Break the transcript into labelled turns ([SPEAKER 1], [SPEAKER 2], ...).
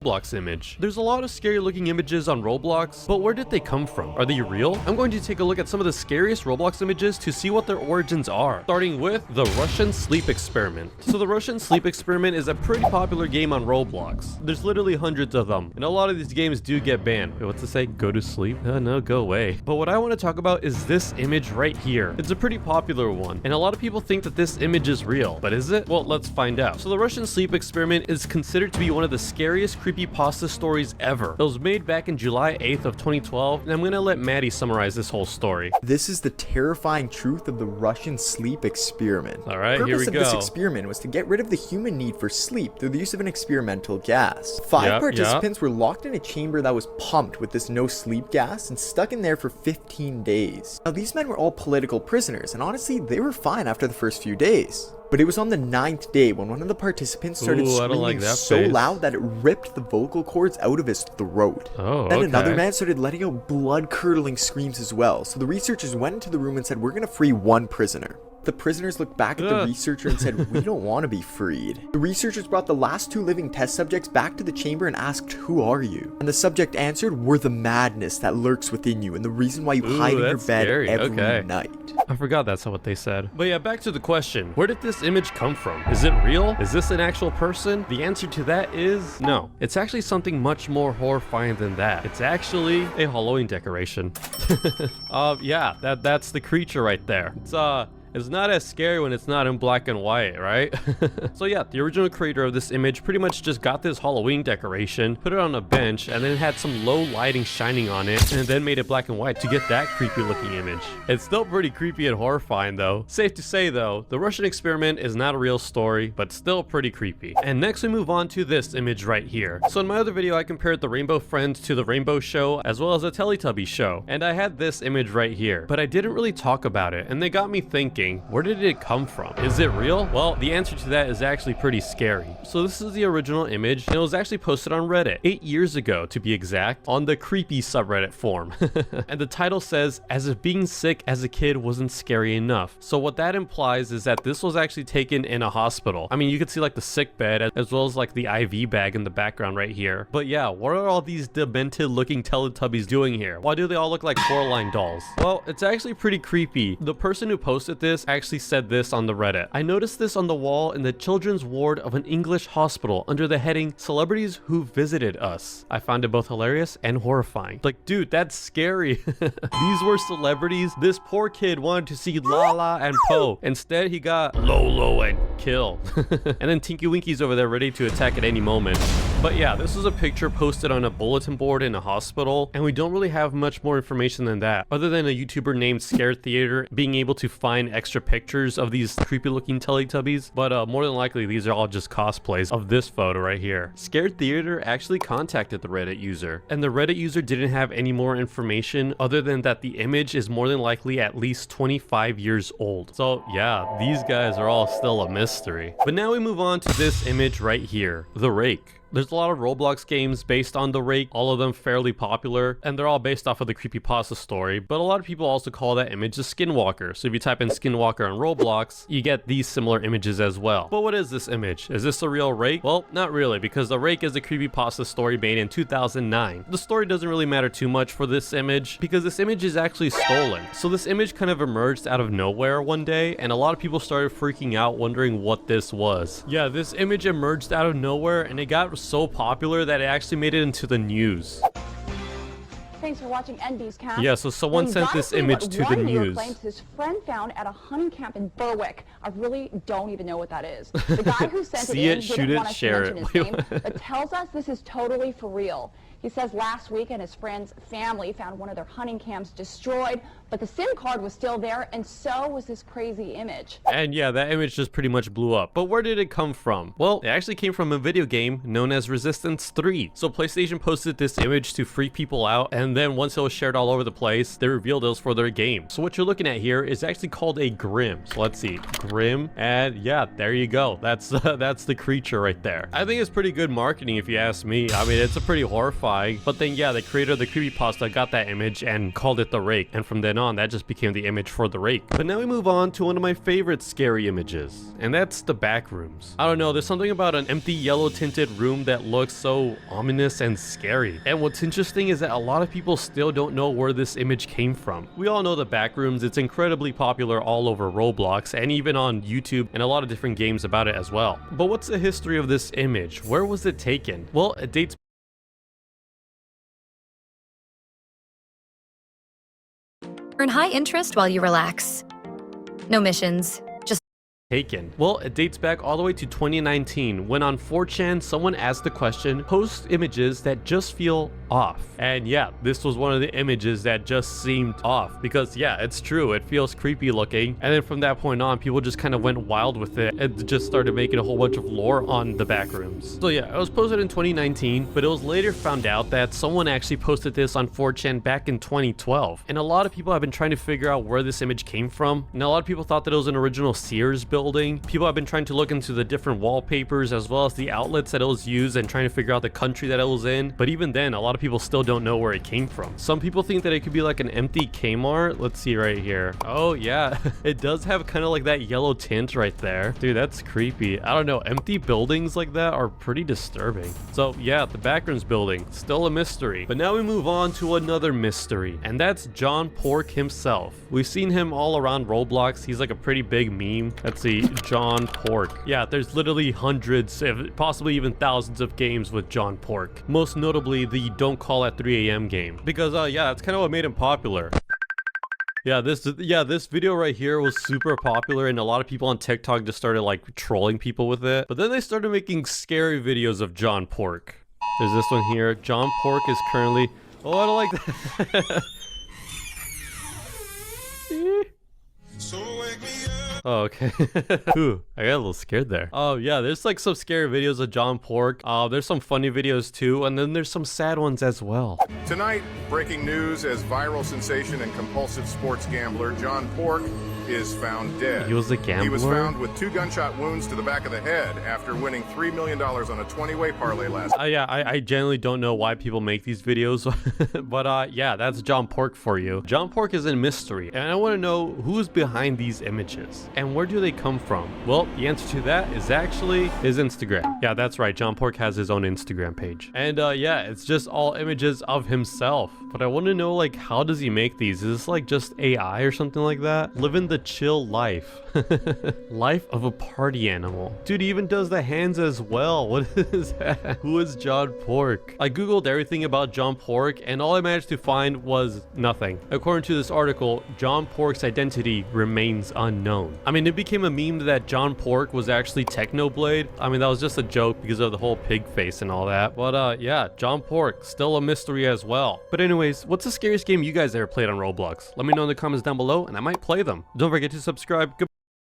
[SPEAKER 1] Roblox image. There's a lot of scary looking images on Roblox, but where did they come from? Are they real? I'm going to take a look at some of the scariest Roblox images to see what their origins are, starting with the Russian sleep experiment. So the Russian sleep experiment is a pretty popular game on Roblox. There's literally hundreds of them, and a lot of these games do get banned. Wait, what's it say? Go to sleep? No, go away. But what I want to talk about is this image right here. It's a pretty popular one, and a lot of people think that this image is real, but is it? Well, let's find out. So the Russian sleep experiment is considered to be one of the scariest creepypasta stories ever. It was made back in July 8th of 2012, and I'm gonna let Maddie summarize this whole story.
[SPEAKER 2] This is the terrifying truth of the Russian sleep experiment.
[SPEAKER 1] All right, here we go.
[SPEAKER 2] The purpose of this experiment was to get rid of the human need for sleep through the use of an experimental gas. Five participants were locked in a chamber that was pumped with this no sleep gas and stuck in there for 15 days. Now, these men were all political prisoners, and honestly, they were fine after the first few days. But it was on the 9th day when one of the participants started screaming so loud that it ripped the vocal cords out of his throat. Then another man started letting out blood-curdling screams as well, so the researchers went into the room and said, "We're gonna free one prisoner." The prisoners looked back at the researcher and said, "We don't want to be freed." The researchers brought the last 2 living test subjects back to the chamber and asked, "Who are you?" And the subject answered, "We're the madness that lurks within you and the reason why you hide in your bed every night."
[SPEAKER 1] I forgot that's what they said. But yeah, back to the question. Where did this image come from? Is it real? Is this an actual person? The answer to that is no. It's actually something much more horrifying than that. It's actually a Halloween decoration. Yeah, that's the creature right there. It's not as scary when it's not in black and white, right? So yeah, the original creator of this image pretty much just got this Halloween decoration, put it on a bench, and then had some low lighting shining on it, and then made it black and white to get that creepy looking image. It's still pretty creepy and horrifying though. Safe to say though, the Russian experiment is not a real story, but still pretty creepy. And next we move on to this image right here. So in my other video, I compared the Rainbow Friends to the Rainbow Show, as well as the Teletubbies show. And I had this image right here, but I didn't really talk about it, and they got me thinking, where did it come from? Is it real? Well, the answer to that is actually pretty scary. So this is the original image, and it was actually posted on Reddit 8 years ago to be exact, on the creepy subreddit form. And the title says, "As if being sick as a kid wasn't scary enough." So what that implies is that this was actually taken in a hospital. I mean, you could see like the sick bed as well as like the IV bag in the background right here. But yeah, what are all these demented looking Teletubbies doing here? Why do they all look like Coraline dolls? Well, it's actually pretty creepy. The person who posted this actually said this on the Reddit. "I noticed this on the wall in the children's ward of an English hospital under the heading Celebrities Who Visited Us. I found it both hilarious and horrifying." Like, dude, that's scary. These were celebrities. This poor kid wanted to see Lala and Po. Instead, he got Lolo and Kill. And then Tinky Winky's over there ready to attack at any moment. But yeah, this was a picture posted on a bulletin board in a hospital, and we don't really have much more information than that, other than a YouTuber named Scared Theater being able to find extra pictures of these creepy looking Teletubbies, but more than likely these are all just cosplays of this photo right here. Scared Theater actually contacted the Reddit user, and the Reddit user didn't have any more information other than that the image is more than likely at least 25 years old. So yeah, these guys are all still a mystery. But now we move on to this image right here, the Rake. There's a lot of Roblox games based on the Rake, all of them fairly popular, and they're all based off of the creepypasta story, but a lot of people also call that image a skinwalker. So if you type in skinwalker on Roblox, you get these similar images as well. But what is this image? Is this a real Rake? Well, not really, because the Rake is a creepypasta story made in 2009. The story doesn't really matter too much for this image, because this image is actually stolen. So this image kind of emerged out of nowhere one day, and a lot of people started freaking out wondering what this was. Yeah, this image emerged out of nowhere, and it got so popular that it actually made it into the news.
[SPEAKER 3] Thanks for watching NB's Cast.
[SPEAKER 1] Yeah, so someone sent this image to the news.
[SPEAKER 3] Claims his friend found at a hunting camp in Berwick. I really don't even know what that is. The guy who sent it in didn't want us to mention his name, but tells us this is totally for real. He says last week and his friend's family found one of their hunting camps destroyed, but the SIM card was still there, and so was this crazy image.
[SPEAKER 1] And yeah, that image just pretty much blew up. But where did it come from? Well, it actually came from a video game known as Resistance 3. So PlayStation posted this image to freak people out, and then once it was shared all over the place, they revealed it was for their game. So what you're looking at here is actually called a Grim. So let's see, Grim, and yeah, there you go. That's the creature right there. I think it's pretty good marketing if you ask me. I mean, it's a pretty horrifying terrifying. But then yeah, the creator of the creepypasta got that image and called it the Rake, and from then on that just became the image for the Rake. But now we move on to one of my favorite scary images, and that's the back rooms. I don't know, there's something about an empty yellow tinted room that looks so ominous and scary. And what's interesting is that a lot of people still don't know where this image came from. We all know the back rooms, it's incredibly popular all over Roblox and even on YouTube and a lot of different games about it as well. But what's the history of this image? Where was it taken? Well, it dates
[SPEAKER 4] Earn high interest while you relax. No missions.
[SPEAKER 1] taken. Well, it dates back all the way to 2019 when on 4chan someone asked the question, post images that just feel off. And yeah, this was one of the images that just seemed off because yeah, it's true, it feels creepy looking. And then from that point on, people just kind of went wild with it and just started making a whole bunch of lore on the back rooms. So yeah, it was posted in 2019, but it was later found out that someone actually posted this on 4chan back in 2012. And a lot of people have been trying to figure out where this image came from. And a lot of people thought that it was an original Sears building. People have been trying to look into the different wallpapers as well as the outlets that it was used and trying to figure out the country that it was in. But even then, a lot of people still don't know where it came from. Some people think that it could be like an empty Kmart. Let's see right here. Oh yeah, it does have kind of like that yellow tint right there. Dude, that's creepy. I don't know, empty buildings like that are pretty disturbing. So yeah, the Backrooms building, still a mystery. But now we move on to another mystery, and that's John Pork himself. We've seen him all around Roblox. He's like a pretty big meme. Let's see, John Pork. Yeah, there's literally hundreds, possibly even thousands of games with John Pork. Most notably the Don't Call at 3 a.m. game. Because yeah, that's kind of what made him popular. Yeah, this video right here was super popular and a lot of people on TikTok just started like trolling people with it. But then they started making scary videos of John Pork. There's this one here. John Pork is currently... Oh, I don't like that. Oh, okay. Ooh, I got a little scared there. Oh, yeah, there's like some scary videos of John Pork. There's some funny videos too, and then there's some sad ones as well.
[SPEAKER 5] Tonight, breaking news as viral sensation and compulsive sports gambler John Pork is found dead.
[SPEAKER 1] He was a gambler?
[SPEAKER 5] He was found with 2 gunshot wounds to the back of the head after winning $3 million on a 20-way parlay last night.
[SPEAKER 1] Yeah, I generally don't know why people make these videos, but yeah, that's John Pork for you. John Pork is a mystery, and I want to know who's behind these images, and where do they come from? Well, the answer to that is actually his Instagram. Yeah, that's right, John Pork has his own Instagram page. And yeah, it's just all images of himself. But I want to know, like, how does he make these? Is this like just AI or something like that? Living the chill life. Life of a party animal. Dude, he even does the hands as well. What is that? Who is John Pork? I googled everything about John Pork and all I managed to find was nothing. According to this article, John Pork's identity remains unknown. I mean, it became a meme that John Pork was actually Technoblade. I mean, that was just a joke because of the whole pig face and all that. But yeah, John Pork, still a mystery as well. But anyways, what's the scariest game you guys ever played on Roblox? Let me know in the comments down below and I might play them. Don't forget to subscribe. Goodbye.